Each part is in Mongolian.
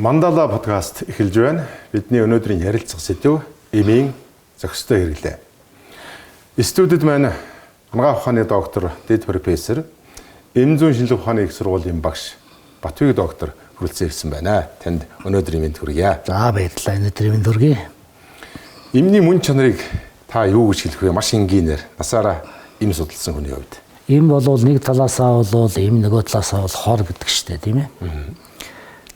Мандала подкаст эхэлж байна. Бидний өнөөдрийн ярилцах сэдэв эмийн зохистой хэрэглээ. Студид маань анагаах ухааны доктор, дэд профессор, эм зүйн шинжилгээ ухааны их сургуулийн багш Батбэг доктор хүрэлцэн ирсэн байна. Танд өнөөдрийн мэнд хүргье. За баярлалаа. Өнөөдрийн мэнд хүргэе. Эмний мөн чанарыг та юу гэж хэлэх вэ? Маш энгийнээр насаараа эм судалсан хүний хувьд. Эм бол нэг талаасаа бол эм, нөгөө талаасаа бол хор гэдэг штэ, тийм ээ.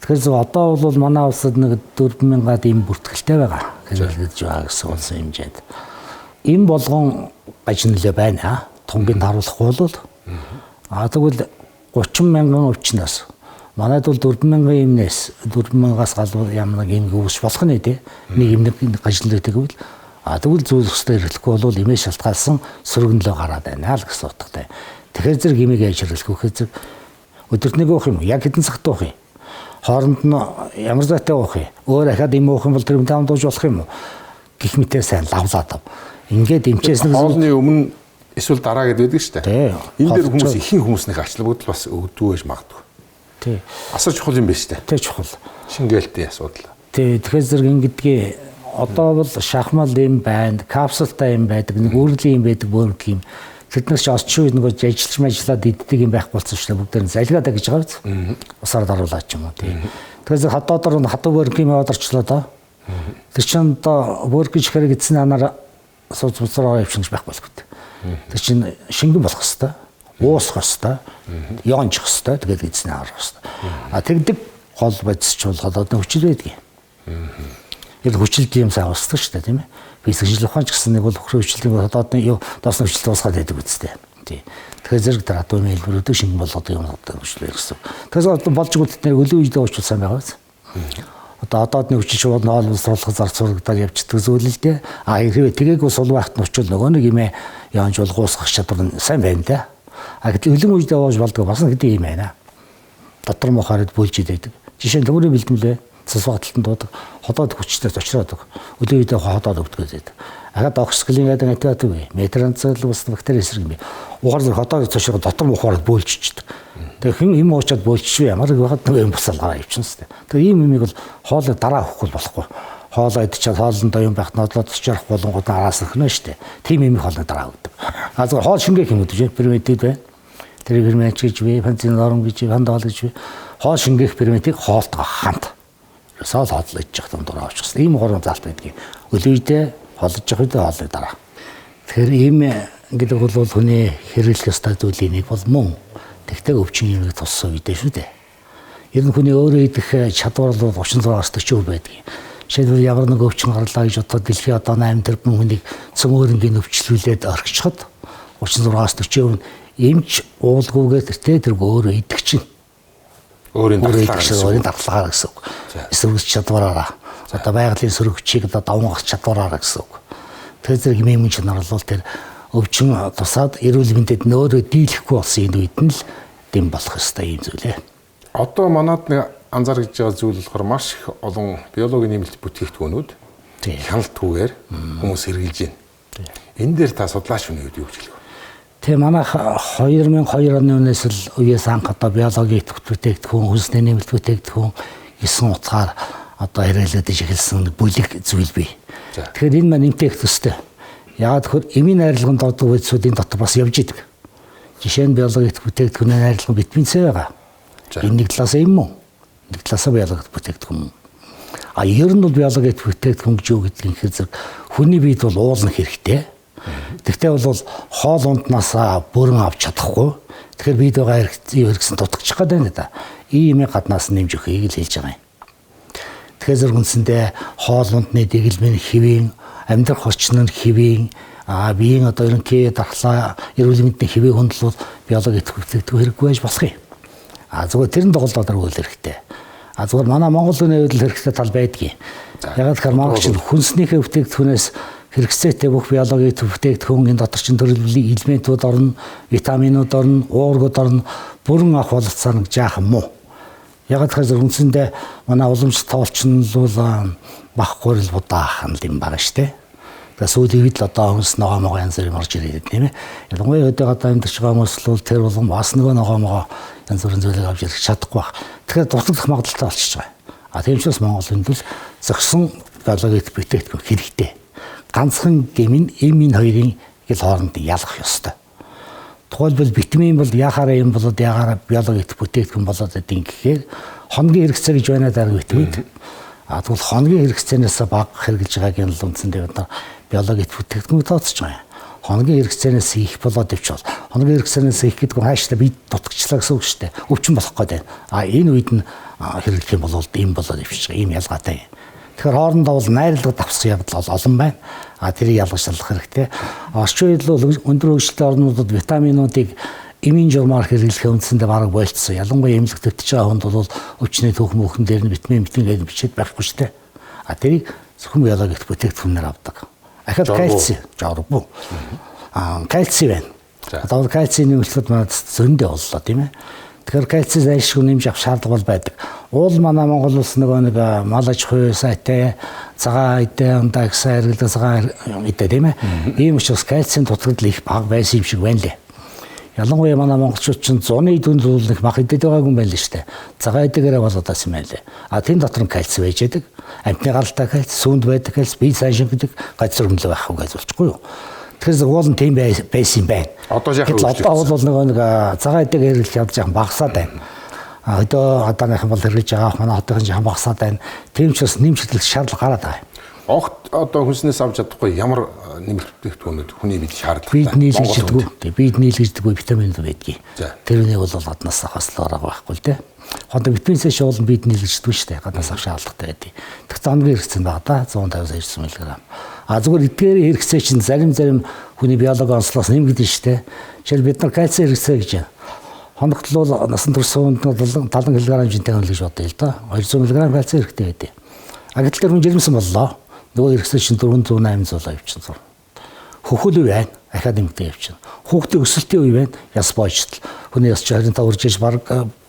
Тэгэхээр одоо бол манай улсад нэг 4000-аад эм бүртгэлтэй байгаа. Хэрэглэж байгаа гэсэн улсын хэмжээнд. Эм болгон гажнэлээ байна. Тунгийн харуулахгүй бол тэгвэл 30,000 өвчнөөс манайд бол 4,000 эмнээс 4,000-аас гадна ямар нэг эм үүсч болох нь тий. Нэг эм гажнэлээ тэгвэл тэгвэл зүйл хөстэй хэрэглэхгүй бол эмээ шалтгаалсан сөргөнлөө гараад байна л гэсэн утгатай. Тэгэхээр зэрэг эмийг яаж хэрэглэх вэ гэхээр өдөрт нэг уух юм. Яг хэдэн цагт уух юм? Хооронд нь ямар зайтай уух юм? Өөр ахаад эм уух юм бол тэр үнтэй хамдуулж болох юм уу? Гэх мэтээ сайн лавлаад ав. Ингээд эмчээс нэг хоолны өмнө эсвэл дараа гэдэг байдаг шүү дээ. Энэ дээр хүмүүс ихэнх хүмүүсийн ачлал бодол бас өгдөгөөж магадгүй. Тий. Асар чухал юм байна шүү дээ. Тий чухал. Шингээлтийн асуудал. Тий. Тэгэхээр зэрэг ингэдгээ одоо бол шахмал эм байна, капсултай эм байдаг, нэг үрлийн эм байдаг, бөөрг юм. Тэднээс ч осчин үед нөгөө ажиллаж мэжлаад иддэг юм байх болсон шүү дээ. Бүгдээр нь залгиадаа гэж байгаа биз. Усаар даруулаад ч юм уу тий. Тэгэхээр хадуудаар нь хатуу бөөрг юм яваад орчлоо доо. Тэр чинь одоо бөөрг гэж хэрэг эзэн анаар сууц буцаараа явчихж байх болов. Тэр чинь шингэн болох хэвээр, уусах хэвээр, яончих хэвээр тэгээд эзнээ харах хэвээр. Тэгдэг гол бодисч бол одоо хүчил байдгийг. Энэ хүчилт юм сайн устдаг шүү дээ, тийм ээ. Физик шинжилгээ ухаан ч гэсэн нэг бол хөрөө хүчилтийн одоодны доосны хүчилт уусгаад байдаг үстэй. Тий. Тэгэхээр зэрэг тэр атомын хэлбэрүүдийг шингэн болгоод юм одоо хүчлээ гэсэн. Тэгэхээр болж өгөх тэр өлийн үедээ уучвал сайн байгаа биз. Одоо одоодны хүчилт бол ноол суулгах зарц сурагдаад явчихдаг зүйл л дээ. Хэрвээ тэгээгүй сул байхад нь очвол нөгөө нэг юмээ яанч бол гуусгах чадвар нь сайн байна да. Гэтэл өлийн үедээ ууж болдог бас нэг тийм юм байна. Дотор мохород бүлж идэдэг. Жишээ нь төмөрийн бэлтгэлээ цус багталтанд дуудаг ходоод хүчтэй зочроод өлийн үедээ ходоод өвдгөө зэдэг. Ахад оксиклин гэдэг антибиотик вэ. Метранцил ус бактери эсрэг юм бэ. Угаар зэрэг ходоод зочроод дотор мохород бүлжчихдэг. Тэгээ хэн юм уучаад бүлжчихвэ ямар байгаад нэг юм бусалгаа явчихсан сте. Тэгээ ийм юмыг бол хоолой дараа авахгүй болохгүй. Хоолой идчихэл хоолндоо юм байх нодлоод цочрох болонгууд араас ирнэ штэ. Тим юм хоолой дараа өгдөг. Зүгээр хоол шингээх юм үү пирамидтэй бай. Тэр пирамид гэж вэ, фанцын норм гэж, фандал гэж вэ. Хоол шингээх пирамидыг хоолтойгоо хамт. Саал хооллож явах юм дураа авчихсан. Ийм гурван залт байдгийг. Өлийн үедээ хооллож явах үедээ хоолой дараа. Тэгэхээр ийм гэдэг бол хүний хэрэглэх ёстой зүйлийн нэг бол мөн. Тэгтээ өвчин юмыг туссан үедээ шүү дээ. Ер нь хүний өөрөө идэх чадвар бол 36-аас 40% байдаг. Жишээлбэл ямар нэг өвчин гарлаа гэж бодоход дэлхийн одоо 8 тэрбум хүнийг цөмөөрөнгийн өвчлүүлээд орхичиход 36-аас 40% эмч уулгүйгээр тэр өөрөө идэх чинь. Өөрийн дархлаагаар гэсэн үг. Эсвэргэж чадвараараа. Одоо байгалийн сөрөгчийг одоо давмгах чадвараараа гэсэн үг. Тэр зэрэг эмийн чанар бол тэр өвчин тусаад эрүүл мэндэд нөөрөө дийлэхгүй болсон энэ үед нь л дэм болох ёстой юм зүйлээ. Одоо манад нэг анзаарч байгаа зүйл болохоор маш их олон биологийн нэмэлт бүтээгдэхүүнүүд хяналтгүйгээр хүмүүс хэрэгжилж байна. Энэ дээр та судлаач хүний үед юу гэж хэлэх вэ? Тэгээ манайх 2002 оны үнээс л үеэс анх одоо биологийн бүтээгдэхүүн, хүнсний нэмэлт бүтээгдэхүүн 9 утгаар одоо хэрэглээд эхэлсэн бүлэг зүйл бий. Тэгэхээр энэ маань нэмтэх төстэй. Яагаад тэгэхээр эмийн найрлаганд ордог үйлсүүдийн дотор бас явж идэг. Жишээ нь биологийн бүтээгдэхүүний найрлага витамин С байгаа. Энэ нэг талаас эм мөн. Нэг талаас биологийн бүтээгдэхүүн. Ер нь бол биологийн бүтээгдэхүүн гэж юу гэдэг юм хэрэг хүний биед бол уулна хэрэгтэй. Тэгтээ бол хоол унднаас бүрэн авч чадахгүй. Тэгэхээр бид байгаа хэрэгсэн дутагчих гээд байна да. Ийм гаднаас нэмж өгөхийг л хэлж байгаа юм. Тэгэхээр зэрэг үндсэндээ хоол ундны дэглэмэн хэвийн, амьдрах орчин нь хэвийн, биеийн одоо ерөнхий дархлаа, эрүүл мэндийн хэвийн хөндлөл биологийн бүтээгдэхүүн хэрэггүй байж болох юм. Зүгээр тэр нь тоглоод өргөөл хэрэгтэй. Зүгээр манай Монгол хүний хувьд хэрэгтэй тал байдгийг. Ягаад гэхээр маргач хүнснийхээ бүтээгдэхүүнээс хэрэгцээтэй бүх биологийн бүтээгдэхүүн энэ дотор чин төрөлбөлийн элементүүд орно, витаминууд орно, уургууд орно, бүрэн авах болцоо нэг жаахан муу. Ягаад гэхээр үндсэндээ манай уламжлалт тоолчин бол багхгүй л будаахан юм байгаа штэ. Тэгээ сүүлийн үед л одоо хүнс ногоо могоо янз бүрийн орж ирээд тийм ээ. Ялангуяа өдөө одоо амьдарч байгаа хүмүүс бол тэр болгон бас нөгөө ногоо могоо янз бүрийн зүйлийг авч ирэх чадахгүй баг. Тэгэхээр дутагдах магадaltaй болчихж байгаа. Тийм учраас Монголын тул зөксөн биологи бүтээгдэхүүн хэрэгтэй. Ганцхан гэмийн энэ хоёрын гэл хооронд ялах ёстой. Тухайлбал витамин бол яхаараа юм болоод яхаараа биологи бүтээгдэхүүн болоод гэдэг гэхээр хоногийн хэрэгцээ гэж байна даа витамин. Тэгвэл хоногийн хэрэгцээнээс бага хэрэгжилж байгаагийн л үндсэндээ бид нар биологи бүтээгдэхүүн тооцож байгаа. Хоногийн хэрэгцээнээс их болоод ивчвал хоногийн хэрэгцээнээс их гэдэг нь хааштай бие дутагчлаа гэсэн үг шүү дээ. Өвчин болох гээд байна. Энэ үед нь хэрэглэх юм бол ийм болоод ивчих. Ийм ялгаатай. Тэгэхээр хоорондоо бол найрлага давсан явдал олон байна. Тэрийг ялгажлах хэрэгтэй. Орчин үед бол өндөр хөгжилтэй орнуудад витаминуудыг эмийн журмаар хэрэглэх үндсэндээ бараг болцсон. Ялангуяа эмнэлэг төвтөж байгаа хүнд бол өвчний түүх мөхөн дээр нь витамин гэдэг бичээд байхгүй шүү дээ. Тэрийг зөвхөн биологи бүтээгдэхүүнээр авдаг. Ахад кальци жааргүй. Кальци байна. Одоо кальцийн нэмэлтүүд манад зөндөө боллоо тийм ээ. Тэгэхээр кальци зайлшгүй нэмж авах шаардлага бол байдаг. Уул манай Монгол улс нэг мал аж ахуй сайтай, цагаан идэ, ундаа их сайн хэрэглэдэг цагаан идэ тийм ээ. Ийм учраас кальцийн дутагдал их бага байсан юм шиг байна лээ. Ялангуяа манай монголчууд чинь зуны дүн зүйлэх мах идэд байгаагүй юм байна л шүү дээ. Цагаан идээгээрээ болоод асан юм байлээ. Тийм дотор нь кальци байж байдаг. Амтны гаралтай кальци, сүүнд байдаг кальци, бие сайн шингэдэг газар хөндлөө байхгүй гэж болчихгүй юу. Тэгэхээр уул нь тийм байсан юм байна. Одоо яг одоо бол нэг цагаан идэг хэрэглэж явж байгаа багасаад байна. Одоо одооныхан бол хэрэглэж байгаа манай хотын жоохон багасаад байна. Тийм ч бас нэмж хэлэх шаардлага гараад байгаа. Огт одоо хүнснээс авч чадахгүй ямар нэмэлт бүтээгдэхүүнүүд хүний бид шаардлагатай. Бид нийлэгддэг. Бид нийлэгддэг витаминууд байдгийг. Тэрнийг бол одноос хаслагаар байхгүй л дээ. Хондоо витаминээс шуулан бид нийлэгддэг шүү дээ. Гаднаас авах шаардлагатай байдаг. Тэгэх хоногийн хэрэгцээ байгаа да 152 мг. Зүгээр эдгээр хэрэгцээ чинь зарим хүний биологи онцлогоос нэмэгдэн шүү дээ. Жишээл бид нар кальци хэрэгцээ гэж байна. Хоногт бол насан турш суунд 70 кг хэмжээтэй хөнлөж бодъё л да. 200 мг кальци хэрэгтэй байдаг. Гэтэл хүн жирэмсэн боллоо. Нөгөө хэрэгцээ чинь 400 800 явчихсан. Хөхөл үе байна. Ахаад нэмэгдээ явчихна. Хүүхдийн өсөлтийн үе байна. Яс боожтол. Хүний яс 25 үржиж баг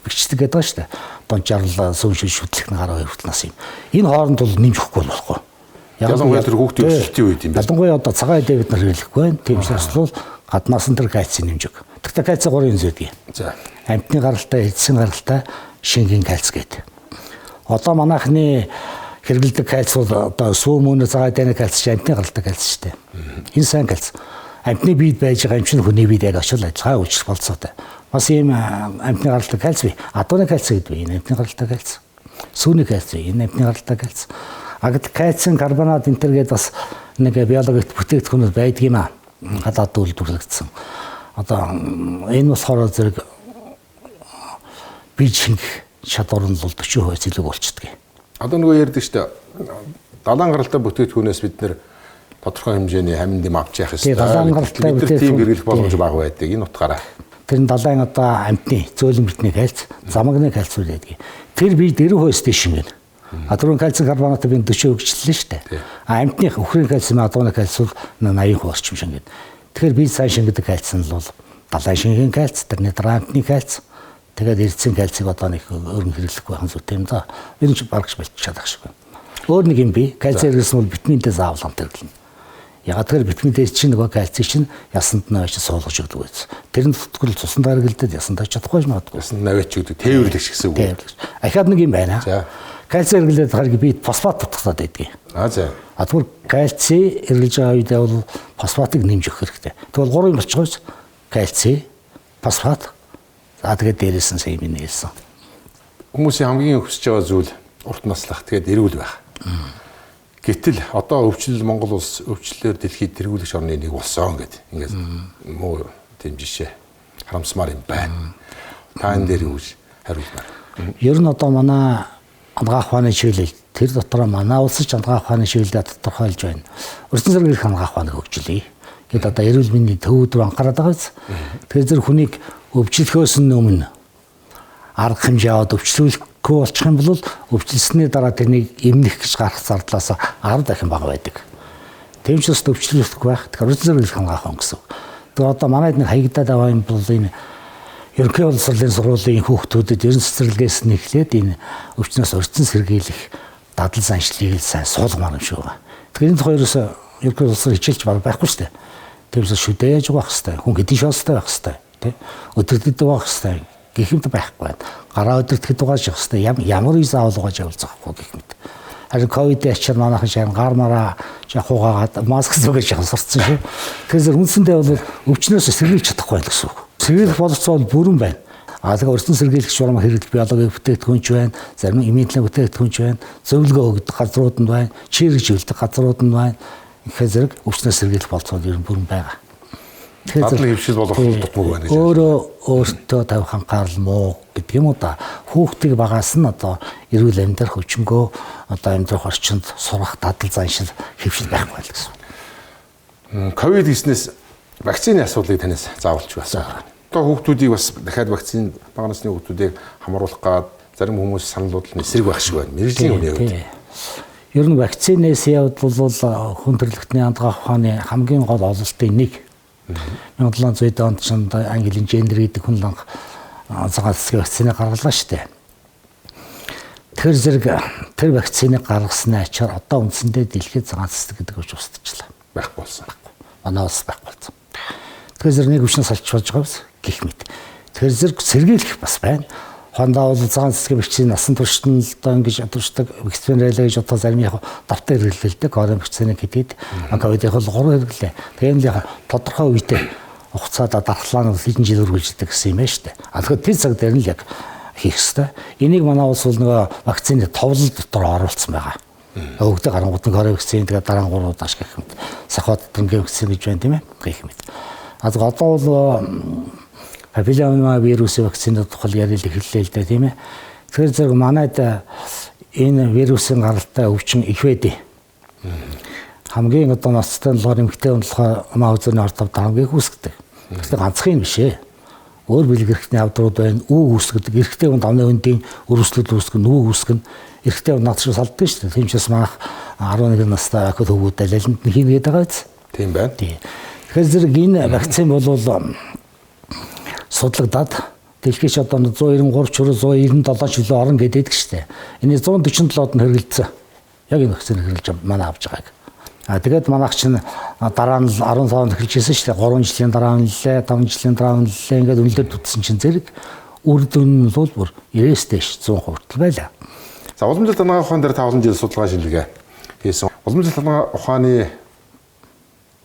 бичдэг гэдэг ба шүү дээ. Дончаарлаа сүн шүтлэх нь гараа хүртэл нас юм. Энэ хооронд бол нэмж өгөхгүй болохгүй. Ялангуяа тэр хүүхдийн өсөлтийн үед юм байна. Ялангуяа одоо цагаан идэ бид нар хэрэглэхгүй байна. Тийм учраас бол гаднаас нь тэр кальци нэмж өг. Тэгтээ кальци 3 юм зүйдэг. За. Амтны гаралтай, эцсийн гаралтай, шингийн кальци гэдэг. Одоо манайхны хэрэглэдэг кальци бол одоо сүүм мөнө цагаан идэ кальци амтны гаралтай кальци шүү дээ. Энэ сайн кальци. Амтны биед байж байгаа юм чинь хүний биед яг очил ажиллагаа үүсэх болцоотой. Бас ийм амтны гаралтай кальци, адууны кальци гэдэг энэ амтны гаралтай кальци. Сүүний кальци, энэ амтны гаралтай кальци. Кальцийн карбонат энтергээд бас нэг биологи бүтээгдэхүүнүүд байдаг юм аа. Гадаад үйлдвэрлэгдсэн. Одоо энэ болохоор зэрэг бие шингэх чадвар нь бол 40% илүү болчихдөг. Одоо нөгөө ярьдаг шүү дээ. Далайн гаралтай бүтээгдэхүүнээс бид нэр тодорхой хэмжээний хаминд юм авч явах Тийм хэрэгтэй. Тийм хэрэглэх боломж бага байдаг. Энэ утгаараа. Тэр нь далайн одоо амтны зөөлөн битний кальц, замагны кальц байдаг. Тэр бие 90% дэшин гэнэ. Түрүүн кальцийн карбонат би 40% хөгжлөлөө шүү дээ. Амтны өхрийн кальцийн адууны кальц бол 80% орчим шингээд. Тэгэхээр бие сайн шингэдэг кальц нь бол далайн шингийн кальц, тэрний амтны кальц. Тэгээд эрдэсийн кальцийг одоо нэг өөрөөр хэрэглэхгүй байх зүйтэй юм да. Энэ ч барагч болчиход байгаа шиг байна. Өөр нэг юм би кальци хэрэглэсэн бол витаминтэй заавал хамт хэрэглэнэ. Ягаад тэгэхээр витаминтэй чинь нөгөө кальцийг чинь ясанд нь очиж суулгаж өгдөг байц. Тэр нь зүтгэл цусандаа хэрэглэдэг ясанд очиж чадахгүй магадгүй. Ясанд наваач өгдөг тээвэрлэгч гэсэн үг. Ахаад нэг юм байна. Кальци хэрэглээд хараг би фосфат тутагтаад байдгийг. За. Тэгвэл кальци хэрэглэж байгаа үедээ бол фосфатыг нэмж өгөх хэрэгтэй. Тэгвэл 3 юм болчихгоос кальци, фосфат тэгээд дээрээс нь юм нээсэн. Хүмүүсийн хамгийн хүсэж байгаа зүйл урт наслах тэгээд эрүүл байх. Гэтэл одоо Монгол улс өвчлөлөөр дэлхийд тэргүүлэгч орны нэг болсон гэдэг. Ингээд муу тийм жишээ харамсмаар юм байна. Та энэ дээр юу хариулмаар? Ер нь одоо манай ангаах ухааны чиглэл тэр дотор манай улс ч ангаах ухааны чиглэлд тодорхойлж байна. Өрсөн зэрэг их ангаах ухааныг хөгжүүлье. Гэт одоо эрүүл мэндийн төвүүд рүү анхаарал байгаа. Тэгэхээр зэрэг хүнийг өвчлөхөөс өмнө арга хэмжээ аваад өвчлүүлэхгүй болчих юм бол өвчлөлсөний дараа тэрнийг эмнэх гэж гарах зардлаас 10 дахин бага байдаг. Тийм ч бас өвчлүүлэхгүй байх. Тэгэхээр өрсөн зэрэг их ангаах ухаан гэсэн. Тэгэхээр одоо манайд нэг хаягдаад байгаа юм бол энэ ерөнхий боловсролын сургуулийн хүүхдүүдэд ерөн цэцэрлэгээс нь эхлээд энэ өвчнөөс урьдчилан сэргийлэх дадал заншлыг сайн суулгамаар юм шиг байна. Тэгэхээр энэ хоёроос ерөнхий боловсрол хичээлж байхгүй шүү дээ. Тэрээс шүдэж явах хэрэгтэй. Хүн хэдийн шоостой байх хэрэгтэй. Тий? Өдөрдөд байх хэрэгтэй. гэх мэт байхгүй байна. Гараа өдөртөд угааж явах хэрэгтэй. Ямар виз авалгаж явуулах байхгүй гэх мэт. Харин ковидын ачаар манайхан шаан гар мараа хуугаад маск зүгэж явах сурцсан шүү. Тэгэхээр үндсэндээ бол өвчнөөс сэргийлж чадахгүй байх гэсэн үг. Сэргийлэх боловсрол бүрэн байна. Тэгээ өртөн сэргийлэгч журам хэрэглэх биологийн бүтээгдэхүүнч байна, зарим имидлийн бүтээгдэхүүнч байна, зөвлөгөө өгдөг газрууд нь байна, чирэгжүүлдэг газрууд нь байна. Ихэ зэрэг өвчнөөс сэргийлэх боловсрол ер нь бүрэн байгаа. Дадлаг хөвшил болох дутмаг байна гэж. Өөртөө тавих анхаарал муу гэдэг юм уу да. Хүүхдийг багаас нь одоо эрүүл амьдрах хүчингөө одоо амьдрах орчинд сурах дадал заншил хөвшил байхгүй байл гэсэн. Ковид гэснээс вакцины асуудлыг танаас заавалж байна. Одоо хүүхдүүдийг бас дахиад вакцины бага насны хүүхдүүдийг хамруулах гад зарим хүмүүс саналууд нь эсрэг байх шиг байна. Мэргэжлийн үний хувьд. Ер нь вакцинээс явд бол хүн төрөлхтний андгаа ухааны хамгийн гол ололтын нэг 1700 онд ч Английн Жендер гэдэг хүн ланг цагаан цэцгийн вакцины гаргалаа шүү дээ. Тэр вакциныг гаргасны ачаар одоо үндсэндээ дэлхийд цагаан цэцэг гэдэг өвч устчихлаа. Байхгүй болсон. Манай улс байхгүй болсон. Тэгэхээр зэрэг нэг өвчнөөс алж болж байгаа биз гэх мэт. Тэгэхээр зэрэг сэргийлэх бас байна. Хондоо бол цагаан цэцгийн вакцины насан туршид нь одоо ингэж одуршдаг вакцинараа гэж одоо зарим яг давтар хэрэглэлтэй корон вакцины гэдэг ковидын бол 3 хэрэглээ. Тэгэхээр тодорхой үедээ хугацаанд дархлаа нь хэдэн жил үргэлжлэдэг гэсэн юм байна шүү дээ. Тэгэхээр тэр цаг дээр нь яг хийх ёстой. Энийг манай улс бол нөгөө вакцины товлол дотор оруулсан байгаа. Өвгдө гарангууд нь корон вакцины тэгээ дараа 3 удаас гэх юм. Сахад тэмдэг вакцины гэж байна тийм ээ гэх юм. Одоо бол папиллома вирусын вакцины тухай ярил эхэллээ л дээ тийм ээ. Тэгэхээр зэрэг манайд энэ вирусын гаралтай өвчин их байдیں۔ Хамгийн одоо ноцтой болохоор эмэгтэй хүн болохоор маа үзүүний орд тавд хамгийн их үүсгдэг. Тэгэхээр ганцхан юм биш ээ. Өөр бэлэг эрхтний авдрууд байна, үү үүсгдэг. Эрхтэй хүнд амны өндийн өрөвслөл үүсгэн, үү үүсгэн. Эрхтэй хүн над шиг салддаг шүү дээ. Тийм ч бас манайх 11 настай ахад хөвгүүд алиланд нь хийгээд байгаа биз? Тийм байна. Тэгэхээр зэрэг энэ вакцин бол судлагдаад дэлхийч одоо 193 197 жилийн орон гэдэг штэ. Энэ 147-д нь хэрэгэлсэн. Яг энэ вакцины хэрэглэж манай авч байгааг. Тэгээд манайх чинь дараа нь 15 онд эхэлжсэн штэ. 3 жилийн дараа нь нэлээ, 5 жилийн дараа нь нэлээ ингээд үнэлээд үтсэн чинь зэрэг үр дүн нь бол бүр 90-с дэш 100% хүртэл байлаа. За уламжлалт дангаа ухаан дээр 500 жил судалгаа шинжилгээ хийсэн. Уламжлалт дангаа ухааны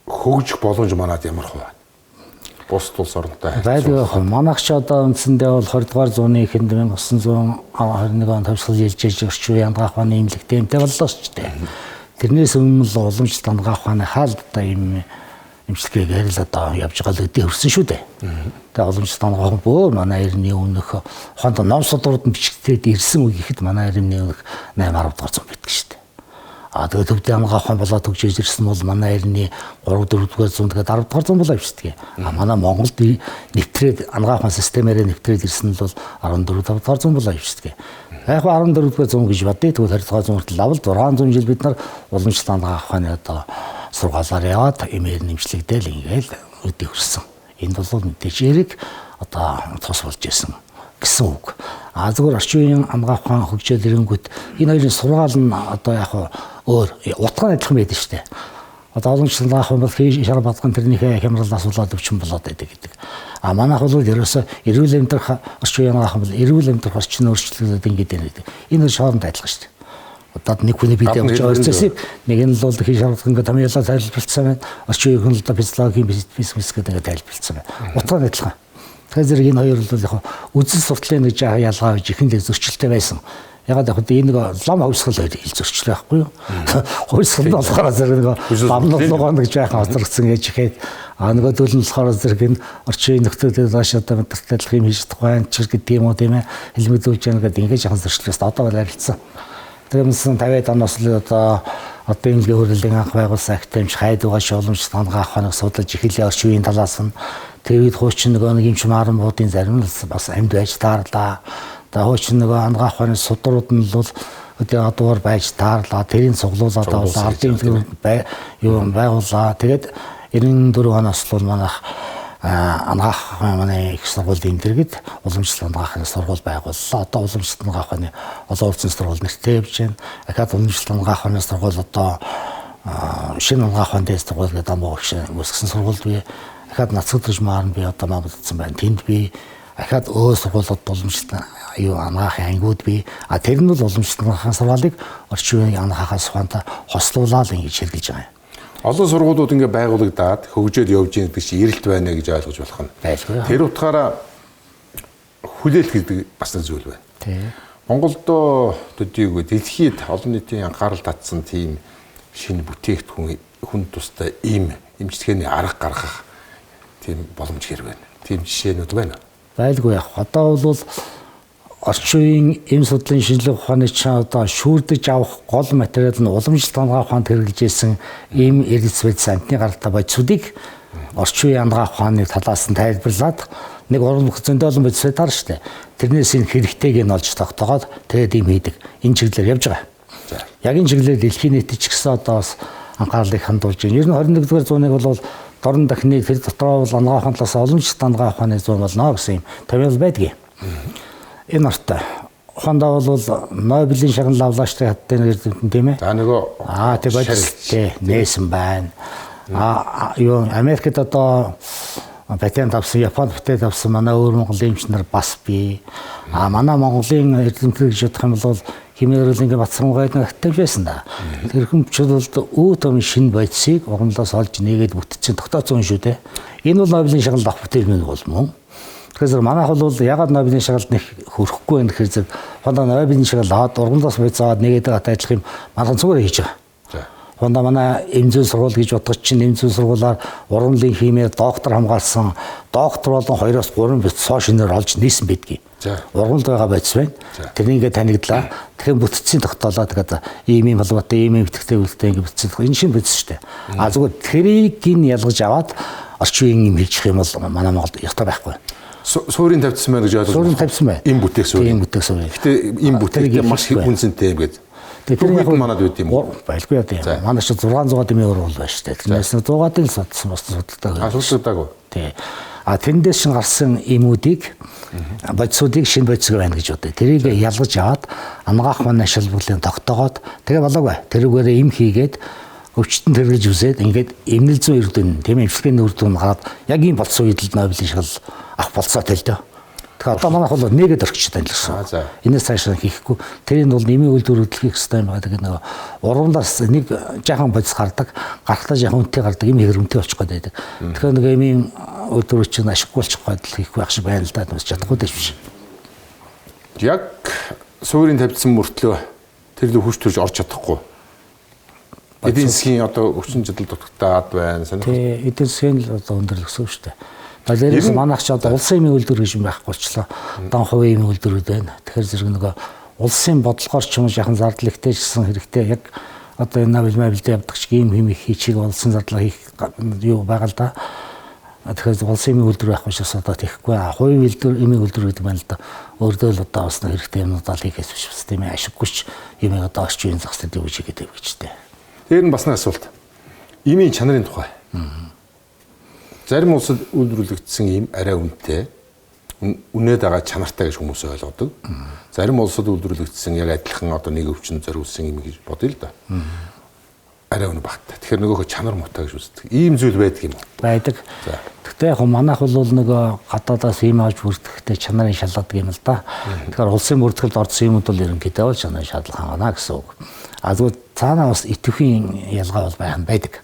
хөгжих боломж манад ямар хувь? Бус тулс оронтой. Манайх ч одоо үндсэндээ бол 20 дугаар зууны эхэнд 1921 онд төвшил ялжээж орчин үеийн андгаа ухааны имлэгтэй юмтай боллоо ч дээ. Тэрнээс өмнө л уламжлалт андгаа ухааны хаалт одоо юм имчилгээгээр л одоо явж байгаа л өдөө хөрсөн шүү дээ. Тэгээ уламжлалт андгаа ухаан бөө манай эртний өмнөх ухаанд ном судрууд нь бичигдээд ирсэн үе ихэд манай эртний өмнөх 8 10 дугаар зуун битгэн шүү дээ. Тэгээд төвдөө андгаа ухаан болоод хөгжиж ирсэн бол манай эртний 3 4 дугаар зуун тэгээд 10 дугаар зуун болоо явчихдаг. Манай Монголд нэвтрээд андгаа ухаан системээр нэвтрээд ирсэн нь бол 14 5 дугаар зуун болоо явчихдаг. Яг 14 дугаар зуун гэж бодъё. Тэгвэл 20 дугаар зуун хүртэл лавл 600 жил бид нар уламжлалт андгаа ухааны одоо сургаалаар яваад эмээр нэмжлэгдээл ингээл өдөө хөрсөн. Энэ бол мэдээж эрэг одоо тус болж исэн гэсэн үг. Зүгээр орчин үеийн андгаа ухаан хөгжөөл ирэнгүүт энэ хоёрын сургаал нь одоо яг өөр утга нь адилхан байдаг шүү дээ. Одоо уламжлалт андгаа ухаан бол шар батган тэрнийхээ хямралаас болоод өвчин болоод байдаг гэдэг. Манайх бол ерөөсөө эрүүл амьдрах орчин үеийн андгаа ухаан бол эрүүл амьдрах орчин өөрчлөлтөд ингэж байдаг. Энэ шоронд адилхан шүү дээ. Одоо нэг хүний бид явж байгаа процессыг нэг нь бол хий шаардлагатай ингээд томьёолоо тайлбарлалцсан байна. Орчин үеийн хүн л физиологийн физик гэдэг тайлбарлалцсан байна. Утга нь адилхан. Тэгэхээр зэрэг энэ хоёр бол яг үзэл суртлын нэг жаа ялгаа гэж ихэнх зөрчилтэй байсан. Ягаад яг энэ нэг лам хөвсгөл хэл зөрчлөө байхгүй юу? Хөвсгөл нь болохоор зэрэг нэг бамнуулгоо нэг жаахан хоцрогдсон гэж ихэд нөгөө төлөв нь болохоор зэрэг энэ орчин үеийн нөхцөлөд доош одоо мэдээлэл юм хийж чадахгүй байх ч гэдэг юм уу тийм ээ хэлмэдүүлж яана гэдэг ингэж жаахан зөрчлөөс одоо бол арилцсан. Тэрнээс 50-аад оноос л одоо имлэгийн хөрөлийн анх байгуулсан актемч хайдугаа шуламж андгаа ухааныг судалж эхлэе орчин үеийн талаас нь тэгээд хуучин нөгөө нэг юм чимааран буудын зарим нь бас амьд байж таарлаа. Тэгээ хуучин нөгөө андгаа ухааны судрууд нь бол өдөө адуугаар байж таарлаа. Тэрийг цуглуулад авлаа. Ардын юу байгууллаа. Тэгээд 94 оноос л манайх андгаа ухааны их сургуулийн дэргэд уламжлалт андгаа ухааны сургууль байгууллаа. Одоо уламжлалт андгаа ухааны олон улсын сургууль нэртэй явж байна. Дахиад уламжлалт андгаа ухааны сургууль одоо шинэ андгаа ухааны дэс сургууль гэдэг амбог өгсөн сургууль бий. Дахиад нацгад гэж маар нь би одоо мамдсан байна. Тэнд би ахаад сургуулиуд уламжлалт анагаахын ангиуд бий. Тэр нь бол уламжлалт анагаахын сургаалыг орчин үеийн анагаахын ухаантай хослуулаад ингэж хэрэгжилж байгаа юм. Олон сургуулиуд ингээ байгуулагдаад хөгжөөд явж байгаа гэдэг чинь эрэлт байна гэж ойлгож болох нь. Байлгүй. Тэр утгаараа хүлээлт гэдэг бас нэг зүйл байна. Тий. Монголд төдийгүй дэлхийд олон нийтийн анхаарал татсан тийм шинэ бүтээгдэхүүн хүн тустай ийм эмчилгээний арга гаргах тийм боломж хэрэг байна. Тийм жишээнүүд байна. Байлгүй яг. Одоо бол орчин үеийн эм судлалын шинжилгээ ухааны чинь одоо шүүрдэж авах гол материал нь уламжлалт анагаах ухаанд хэрэгжилж ирсэн эм эрдэс байдс амтны гаралтай бодисуудыг орчин үеийн анагаах ухааны талаас нь тайлбарлаад нэг орон зөндөө олон бодис таар штэ. Тэрнээс энэ хэрэгтэйг нь олж тогтоогоод тэгээд ийм хийдэг. Энэ чиглэлээр явж байгаа. Яг энэ чиглэлээр дэлхийн нийтэд ч гэсэн одоо бас анхаарлыг хандуулж байна. Ер нь 21-р зууныг бол дорн дахны тэр дотроо бол анагаах талаас уламжлалт анагаах ухааны зуун болно гэсэн юм тавиал байдаг юм. Энэ ортой ухаандаа бол Нобелийн шагнал авлаачтай хаттай нэг эрдэмтэн тийм ээ. За нөгөө тэр бодистэй нээсэн байна. Юу Америкт одоо патент авсан, Японд патент авсан манай өөр Монголын эмч нар бас бий. Манай Монголын эрдэмтэн гэж бодох юм бол химээрэл ингээ Батцангайд нэгтэй байсан да. Тэр хүмчүүд бол өө том шинэ бодисыг урамлаас олж нээгээд бүтцэн тогтооцсон шүү дээ. Энэ бол Нобелийн шагнал авах бүтээл бол мөн. Тэгэхээр манайх бол ягаад Нобелийн шагналд нэг хөрөхгүй байх гэхээр зэрэг хондоо Нобелийн шагнал аваад ургамлаас бодисоод нээгээд адилах юм манхан зүгээр хийж байгаа. Хондоо манай эмзэн сургууль гэж бодгоч чинь эмзэн сургуулаар ургамлын химээр доктор хамгаалсан доктор болон 2-3 бицоо шинээр олж нээсэн байдгийг. Ургамлд байгаа бодис байна. Тэрнийг ингээ танигдлаа. Тэгэхээр бүтцийн тогтоолоо тэгээд ийм холбоотой ийм итгэвчтэй үлдээ ингээ бүтцэн. Энэ шинэ бодис шүү дээ. Зүгээр тэрийг нь ялгаж аваад орчин үеийн юм хэлчих юм бол манай Монголд ёстой байхгүй. Суурийн тавьсан байна гэж ойлгож байна. Суурийн тавьсан байна. Им бүтээх суурь. Им бүтээх суурь. Гэтэ им бүтээх маш их үнцэнтэй юм гээд. Тэр яг манад үүд юм уу? Байлгүй яа тийм. Манай ч 600 дэмий eur бол байна шүү дээ. Тэрнээс 100-ыг судалсан бас судалдаг. Судалдаггүй. Тий. Тэндээс шин гарсан имүүдийг бодисуудыг шинэ бодис байна гэж бодъё. Тэрийг ялгаж аваад анагаах манай шалбарлын тогтоогоод тэгээ болоогүй. Тэрүүгээрээ им хийгээд өвчтөн тэргэж үзээд ингээд эмнэл зүүн эрдэнэ тийм эмчилгээний үр дүн гараад яг ийм болсон үед л Нобелийн шагнал авах болцоо тэлдэ. Тэгэхээр одоо манайх бол нэгэд орчиж танилцсан. Энэс цаашаа хийхгүй. Тэрийг бол нэмийн үйлдвэр хөдөлгөх хэрэгтэй юм байдаг. Нэг ургамлаас нэг жаахан бодис гардаг, гарахтаа жаахан үнэтэй гардаг, юм хэрэмтэй очих гээд байдаг. Тэгэхээр нэг эмийн үйлдвэр чинь ашиггүй болчих гээд хийхгүй байх шиг байна л да. Чадахгүй дэвш биш. Яг суурийн тавьсан мөртлөө тэр л хүч төрж орж чадахгүй. Эдийн засгийн одоо өвчин жидэл дутагтаад байна. Тий, эдийн засгийн л одоо өндөрлөгсөн шүү дээ. Дээрээс манайх ч одоо улсын эмийн үйлдвэр гэж юм байхгүй болчлоо. Дан хувийн эмийн үйлдвэрүүд байна. Тэгэхээр зэрэг нөгөө улсын бодлогоор ч юм жахан зардал ихтэй гэсэн хэрэгтэй. Яг одоо энэ Нобель явдагч ийм хэм их хийчиг улсын зардал хийх юу байгаа л да. Тэгэхээр улсын эмийн үйлдвэр байх учраас одоо тийхгүй. Хувийн эмийн үйлдвэр гэдэг байна л да. Өөрдөө л одоо бас хэрэгтэй юмнуудаа хийхээс биш бас тийм ээ. Ашиггүйч юм одоо орчин үеийн зах зээлийн үеийг гэдэг гэжтэй. Тэр нь бас нэг асуулт. Эмийн чанарын тухай. Зарим улсад үйлдвэрлэгдсэн ийм арай үнэтэй, үнээд байгаа чанартай гэж хүмүүс ойлгодог. Зарим улсад үйлдвэрлэгдсэн яг адилхан одоо нэг өвчин зориулсан юм гэж бодъё л да. Арай үнэ багтаа. Тэгэхээр нөгөөхөө чанар муутай гэж үздэг. Ийм зүйл байдаг юм уу? Байдаг. Гэхдээ яг манайх бол нөгөө гадаадаас ийм авч бүрдэхтэй чанарын шалгадаг юм л да. Тэгэхээр улсын бүрдгэлд орсон юмуд бол ерөнхийдөө бол чанарын шалгалт хангана гэсэн үг. Зүгээр цаанаа бас идэвхийн ялгаа бол байдаг.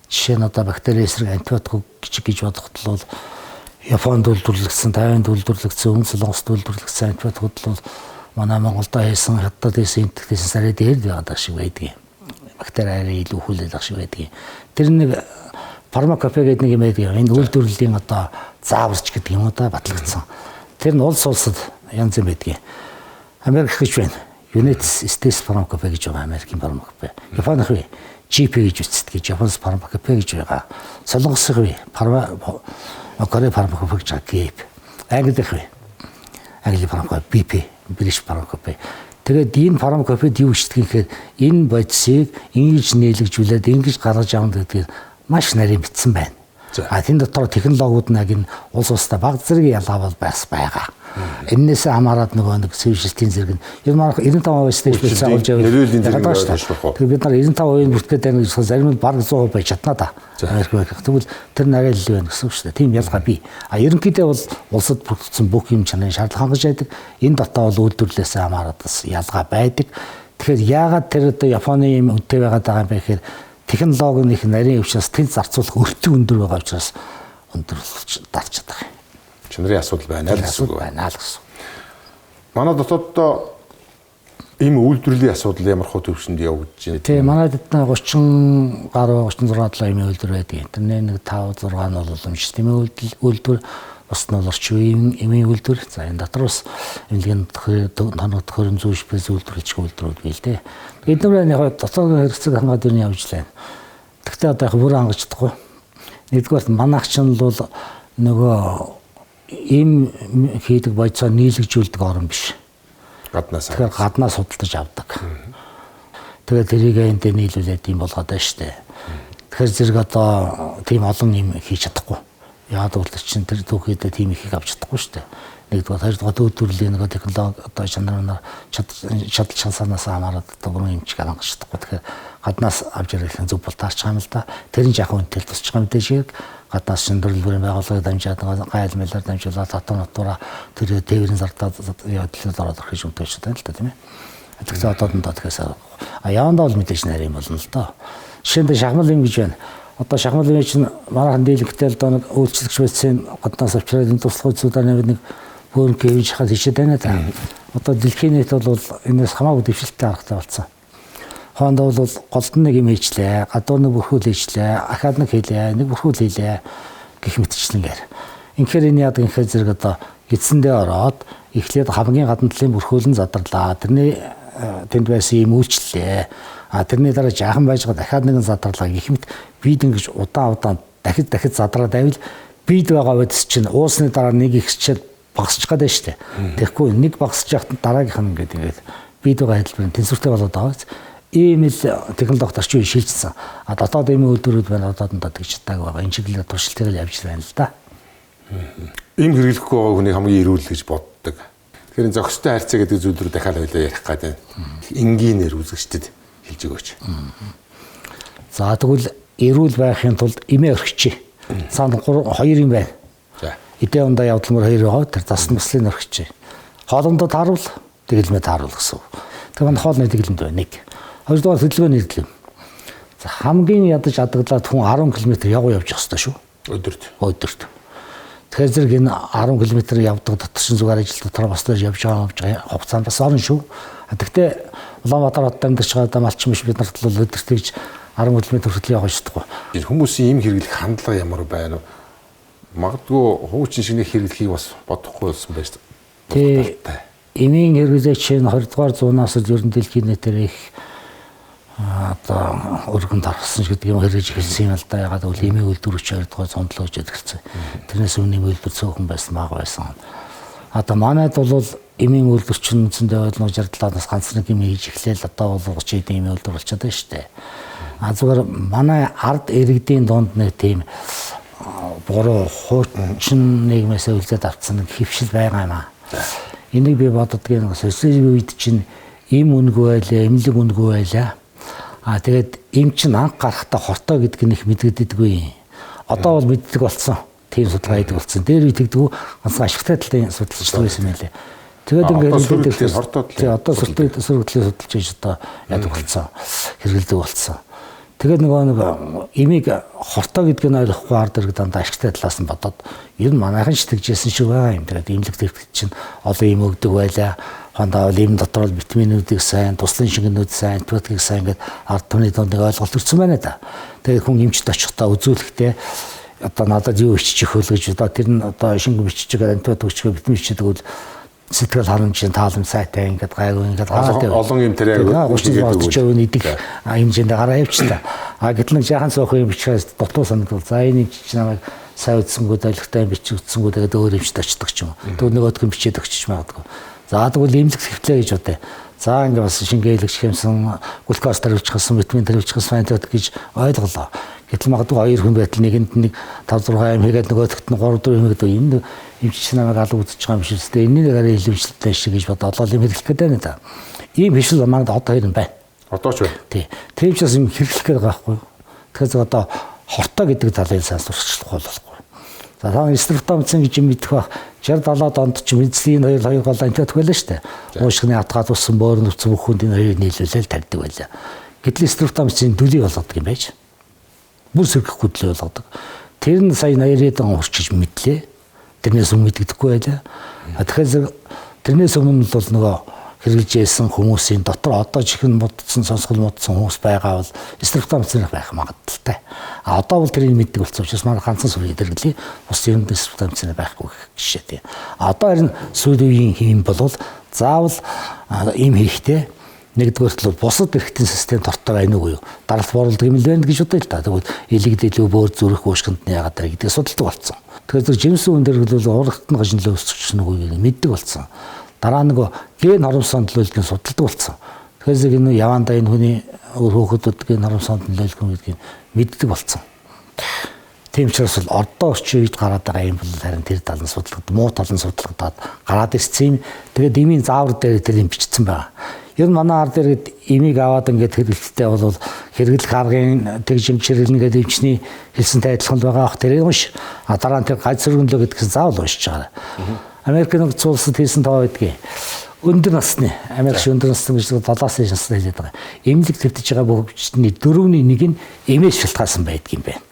Жишээ нь одоо бактери эсрэг антибиотик гэж бодоход бол Японд үйлдвэрлэгдсэн, Тайванд үйлдвэрлэгдсэн, Өмнөд Солонгост үйлдвэрлэгдсэн антибиотикууд бол манай Монголдо хийсэн, хятад хийсэн, энтэгт хийсэн сарай дээр байгаа шиг байдаг юм. Бактери арай илүү хүлээлгэх шиг байдаг юм. Тэр нэг фармакопея гэдэг нэг юм байдаг. Энэ үйлдвэрлэлийн одоо зааварч гэдэг юм уу да батлагдсан. Тэр нь улс улсад янз бүр байдаг. Америк гэж байна. United States Pharmacopoeia гэж байгаа Америкийн фармакопея. Японы хөө GP гэж үздэгтэй гэж Японоос фармакопея гэж байгаа. Солонгосын хөө Корея фармакопея гэж GP. Англи хөө Англи фармакопея BP British фармакопея. Тэгээд энэ фармакопеяд юу гэждэг гэхээр энэ бодисыг ингэж нээлгжүүлээд ингэж гаргаж авах гэдэг маш нарийн битсэн байна. Тэн дотор технологиуд нэг энэ улс улстай баг зэргийн ялгаа бол байгаа. Эннээс хамаарат нөгөө нэг цэвэрлтийн зэрэг нь ер нь 95% стэйж байсан болж яваад байгаа. Тэгээ бид нар 95% бүртгээд байна гэж зарим нь баг 100% байж чадна да. Америк байх. Тэгвэл тэр нарай л байна гэсэн үг шүү дээ. Тийм ялгаа бий. Ерөнхийдөө бол улсад бүрдсэн бүх юм чанарын шаардлага хангаж байдаг. Энэ дотоо бол үйлдвэрлэлээс хамаарат бас ялгаа байдаг. Тэгэхээр яагаад тэр одоо Японы юм үнэтэй байгаа юм бэ гэхээр технологийн их нарийн өвчнөөс тэнд зарцуулах өртөө өндөр байгаа учраас өндөрлөж дарч чадах юм. Чанарын асуудал байна л гэсэн үг байна л гэсэн. Манай дотооддоо ийм үйлдвэрлэлийн асуудал ямар хөө төвшөнд явагдаж байна. Тийм манай дэд 30 гаруй 36 ийм үйлдвэр байдаг. Тэрний нэг 5 6 нь бол уламжлалт тийм үйлдвэр бас нь орчин үеийн эмийн үйлдвэр. За энэ дотор бас эмнэлгийн тоног төхөрөм зүүж бис үйлдвэрлэж үйлдвэрүүд бий л дээ. Эдгээр яг дотоод хэрэгцээг хангаад ирнэ явж лээ. Тэгтээ одоо яг бүр хангаж чадахгүй. Нэгдүгээр манайх ч нь бол нөгөө ийм хийдэг бодисоо нийлэгжүүлдэг орн биш. Гаднаас. Тэгэхээр гаднаас судалдаж авдаг. Тэгээд тэрийг энд нийлүүлээд юм болгоод байна шүү дээ. Тэгэхээр зэрэг одоо тийм олон юм хийж чадахгүй. Яагаад гэвэл чинь тэр түүхийдээ тийм ихийг авч чадахгүй шүү дээ. Нэгдүгээр хоёрдугаар үйлдвэрлэлийн нөгөө технологи одоо чанараар чадал чансаанаас хамаарат одоо бүрэн юмчиг хангаж чадахгүй. Тэгэхээр гаднаас авч ирэх зөв бол таарч байгаа юм л да. Тэр нь жаахан үнэтэй тусч байгаа мэдээж хэрэг. Гаднаас шинжилгээ байгууллагыг дамжаад гайл мэлээр дамжуулаад татвар натураа тэр тээврийн зардал явдлууд ороод ирэх юм төч байна л да тийм ээ. Тэгэхээр одоодондоо тэгэхээр явандаа бол мэдээж нарийн болно л доо. Жишээнд шахмал юм гэж байна. Одоо шахмал юм чинь манайхан дийлэгтэй л доо нэг үйлчлэгч байсан гаднаас авчираад энэ туслах үзүүдээр нэг бөөнг хийж хаад хийчихэд байна та. Одоо дэлхийн нийт бол энэс хамаагүй дэвшилттэй аргатай болсон. Хондоо бол голд нэг юм хийчлээ, гадуур нэг бүрхүүл хийчлээ, ахаад нэг хийлээ, нэг бүрхүүл хийлээ гэх мэтчлэнгээр. Инхээр энэ яадаг инхээр зэрэг одоо эцэндээ ороод эхлээд хамгийн гадна талын бүрхүүл нь задарлаа. Тэрний тэнд байсан юм үйлчлээ. Тэрний дараа жаахан байж байгаа дахиад нэгэн задарлаа гэх мэт бид ингэж удаан дахид задраад байвал бид байгаа бодис чинь уусны дараа нэг ихсчээд багасч гадаа штэ. Тэгэхгүй нэг багасч яхад дараагийнх нь ингээд бид байгаа хэлбэрийн тэнцвэртэй болоод байгаа. Ийм л технологи орчин үеийн шилжсэн. Дотоод эмийн үйлдвэрүүд байна одоодондоо тэгж чадаагүй байгаа. Энэ чиглэлээр туршилтыг л явж байна л да. Ийм хэрэглэхгүй байгаа хүний хамгийн эрүүл гэж боддог. Тэгэхээр зохистой харьцаа гэдэг зүйлрүү дахиад хоёлаа ярих гэдэг. Энгийнээр үзэгчдэд хэлж өгөөч. За тэгвэл эрүүл байхын тулд эмээ орхичээ. Цаана 2 юм байна. За. Эдээ ундаа явдал мөр 2 байгаа. Тэр засна мөслийн орхичээ. Хоолндоо тааруул, тэгэлмээ тааруул гэсэн. Тэр манай хоолны тэгэлмэд байна 1. Хоёрдугаар хөдөлгөөний хэрэглэв. За хамгийн ядаж адаглаад хүн 10 км яваа явж явах шүү. Өдөрт. Тэгэхээр зэрэг энэ 10 км явдаг дотор зүгээр ажил дотор бас явж байгаа хугацаанд бас орно шүү. Гэхдээ Улаанбаатар хотод амьдарч байгаа малчин биш бид нарт бол өдөрт гэж 10 км хүртэл явах шийдвэхгүй. Хүмүүсийн ийм хэрэглэх хандлага ямар байна вэ? Магадгүй хуучин шинэ хэрэглэхийг бас бодохгүй болсон байж таа. Эмийн хэрэглээч нь 20 дугаар зуунаас ер нь дэлхийн нийтээр их одоо өргөнд харсан гэдэг юм хэрэгж эхэлсэн юм л да. Ягаад гэвэл эмийн үйлдвэрч 20 дугаар зуунд л үжиж эхэлсэн. Тэрнээс өмнө үйлдвэр цөөхөн байсан мага байсан. Одоо манайд бол эмийн үйлдвэрчин үндсэндээ бол 67-аас ганц нэг юм хийж эхлээл одоо бол 30 эдийн эмийн үйлдвэр болчиход байна шүү дээ. Зүгээр манай ард иргэдийн дунд нэг тийм буруу хуучин нийгмээс үлдээд авцсан нэг хөвшил байгаа юм аа. Энийг би боддгийн социализм үед чинь им үнгүй байлаа, эмнэлэг үнгүй байлаа. Тэгээд им чинь анх гарахтаа хортой гэдэг нь их мэддэггүй. Одоо бол мэддэг болсон. Тийм судалгаа хийдэг болсон. Дээр үе тэгдэггүй ганцхан ашигтай талын судалж байсан юм лээ. Тэгээд ингээд одоо сүртэй судалж хийж одоо яадаг болсон. Хэрэгэлдэг болсон. Тэгээд нөгөө имийг хортой гэдгийг нь ойлгохгүй ард иргэд дандаа ашигтай талаас нь бодоод ер нь манайхан ч тэгжсэн шиг байгаа юм. Тэгээд имлэг төвчд чинь олон им өгдөг байлаа. Хондоо им дотор бол витаминуудыг сайн, туслан шингэнүүд сайн, антибиотик сайн гэдэг ард түмний дунд ойлголт төрсэн байна да. Тэгээд хүн имчд очихдаа үзүүлэхдээ одоо надад юу иччих хөлгөж одоо тэр нь одоо шингэн бичиж антибиотик өгч витамин бичиж өгвөл сэтгэл харамжийн таалам сайтай ингээд гайгүй ингээд олон юм тэр яг 30% нэгдэг хэмжээнд гараа явчихлаа. Гэтэл нэг жаахан цөөхөн юм бичээс дутуу санагдвал за энэ чи намайг сайн үтсэнгүүд ойлгохтой юм бичиж үтсэнгүүд гэдэг өөр юмчд очдог ч юм уу. Тэгвэл нөгөөдг нь бичээд өгчих магадгүй. За тэгвэл имлэг хэвлээ гэж бодъё. За ингээд бас шингээйлэгч хэмсэн глюкоз тарвчсан, витамин тарвчсан антибиотик гэж ойлголоо. Гэтэл магадгүй 2 хүн байтал нэгэнд нэг 5 6 аим хийгээд нөгөөдөгт нь 3 4 аим гэдэг энэ эмчч намайг алга үзэж байгаа юм шиг үстэй. Энэний арай илүүжлэлтэй шиг гэж бодоод юм хэрэглэх гэдэг байна да. Ийм хишил манайд одоо 2 байна. Одоо ч байна. Тий. Тэр учраас юм хэрэглэх гэдэг байгаа байхгүй. Тэгэхээр одоо хортой гэдэг талын сайн сурчлах болохгүй. За та структомцэн гэж юм мэдэх бах 60 70 онд ч мэдслийн хоёр гол антиот байлаа шүү дээ. Уушгины атгаад уссан бөөр нүцэн бүхэнд энэ хоёрыг нийлүүлэл тарьдаг байлаа. Гэтэл структомцын дүлий болгодог юм байж. Бүр сэрхэхгүй дүлий болгодог. Тэр нь сая 80-аад он урчиж мэдлээ. Тэрнээс өмнө мэддэггүй байлаа. Тэгэхээр тэрнээс өмнө бол нөгөө хэрэгжижсэн хүмүүсийн дотор одоо чихэн модсон сонсгол модсон хүмүүс байгаа бол структомцын байх магадaltaй. А одоо бол тэрийг мэддэг болсон учраас манай ганцхан сүрий дэргэлээ бус юм структомцын байхгүй жишээ тийм. Одоо харин сүүлийн хийм бол заавал ийм хийхтэй нэгдүгээрт бол бусад эрхтэн систем дортой байна уу юу? Даралт бууруулдаг юм л байна гэж бодъё л та. Тэгвэл илэгдэл бөөр зүрх уушгинд нь яагаад гэдэг судалдаг болсон. Тэгэхээр жимсэн хүн дэргэлвэл урагт нь гажинлаа өсчихсөн үгийг мэддэг болсон. Дараа нэг ген хоромсон төлөөлөлтийн судалдаг болсон. Тэгэхээр энэ явандаа энэ хүний хөөхөдөд ген хоромсон төлөөлөх гэдгийг мэддэг болсон. Тийм учраас одоо орчин үед гараад байгаа юм бол харин тэр тал нь судалгад, муу тал нь судалгадаад гараад ирсэн юм. Тэгээд имийн заавар дээр тэр юм бичсэн байгаа. Ер нь манай ард иргэд имийг аваад ингээд хэрэглэлтэй бол хэрэглэх аргын тэгж хэмжирэлнэ гэдэг эмчний хэлсэнтэй адилхан байгаа ах тэр юм ш. А дараа нь тэр гаж сөргөнлөө гэдгээс заавал уншиж байгаа. Америкийн нэгдсэн улсад хийсэн тоо байдгийг өндөр насны Америкч өндөр насны гэж 7-аас дээш настай хэлээд байгаа. Эмнэлэг твтэж байгаа бүх өвчтний 4-ний 1 нь эмээс шалтгаалсан байдгийн байна.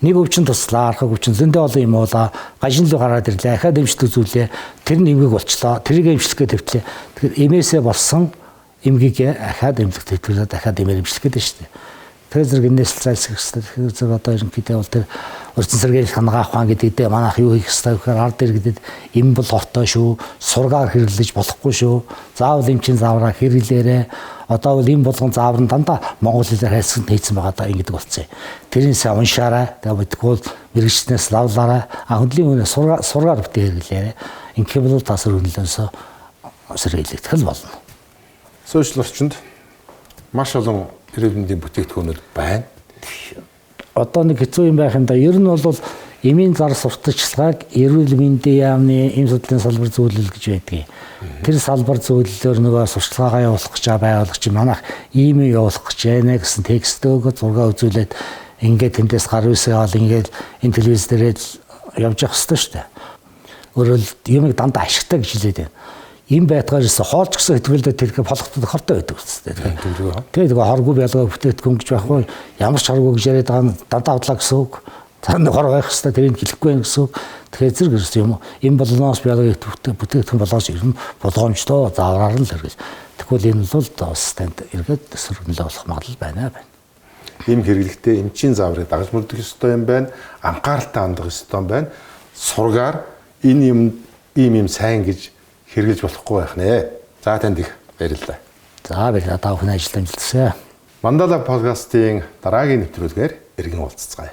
Нэг өвчин туслаа, архаг өвчин зөндөө олон юм уулаа, гажин руу гараад ирлээ, ахаад эмчлэг зүйлээ, тэр нь эмгэг болчлоо, тэрийг эмчлэгээ твтлээ. Тэгэхээр эмээсээ болсон эмгийг ахаад эмнэлэг твтлээд ахаад эмээр эмчлэх гэдэг шүү дээ. Тэр зэрэг нээсэл зайлсхийх хэрэгтэй. Тэгэхээр одоо ерөнхийдөө бол тэр урьдчилан сэргийлэх хангаа ухаан гэдэгтэй манайх юу хийх хэрэгтэй гэхээр ард иргэдэд эм бол хортой шүү, сургаар хэрэглэж болохгүй шүү. Заавал эмчийн заавраа хэрэглээрээ. Одоо бол эм болгон заавар нь дандаа монгол хэлээр хайсганд хийцэн байгаа даа ингэдэг болсон. Тэрнээс уншаарай. Тэгээ бодгоол мэрэгчнээс лавлаарай. Хөдлийн үнэ сургаар бүтээ хэрэглээрээ. Ингэх бол тас өрнөлөөсөө сэргийлэгдэх л болно. Сошиал орчинд маш олон эрүүл мэндийн бүтээгдэхүүнүүд байна. Одоо нэг хэцүү юм байх юм да. Ер нь бол эмийн зар сурталчилгааг эрүүл мэндийн яамны эм судлалын салбар зөвлөл гэж байдгийг. Тэр салбар зөвлөлөөр нөгөө сурталчилгаагаа явуулах гэж байгуулагч манайх ийм явуулах гэж байна гэсэн текст өгөөд зураг үзүүлээд ингээд тэндээс гар үсээ аваад ингээд энэ телевиз дээрээ явж явах хэрэгтэй шүү дээ. Өөрөөр юмыг дандаа ашигтай гэж хэлээд байна. Им байтгаар ирсэн хоолч гэсэн хэтгэлдээ тэрхэ болохтод хортой байдаг үстэй. Тэгээд нөгөө хоргүй бялгаа бүтээтгүн гэж байхгүй ямар ч хоргүй гэж яриад байгаа нь дандаа худлаа гэсэн үг. Таны хор байх хэвээр тэрийг хэлэхгүй байх гэсэн үг. Тэгэхээр зэрэг ирсэн юм уу? Им болноос бялгаа бүтээтгүн болгоож ирнэ болгоомжтой заавраар нь л хэрэгэл. Тэгвэл энэ бол станд эргээд сөргөнлөө болох магадлал байна. Им хэрэглэхдээ эмчийн зааврыг дагаж мөрдөх ёстой юм байна. Анхааралтай хандах ёстой юм байна. Сургаар энэ юм сайн гэж хэрэгжилж болохгүй байх нэ. За танд их баярлалаа. За баярлалаа. Та бүхэн ажиллаж амжилттай. Мандала подкастын дараагийн нэвтрүүлгээр эргэн уулзцгаая.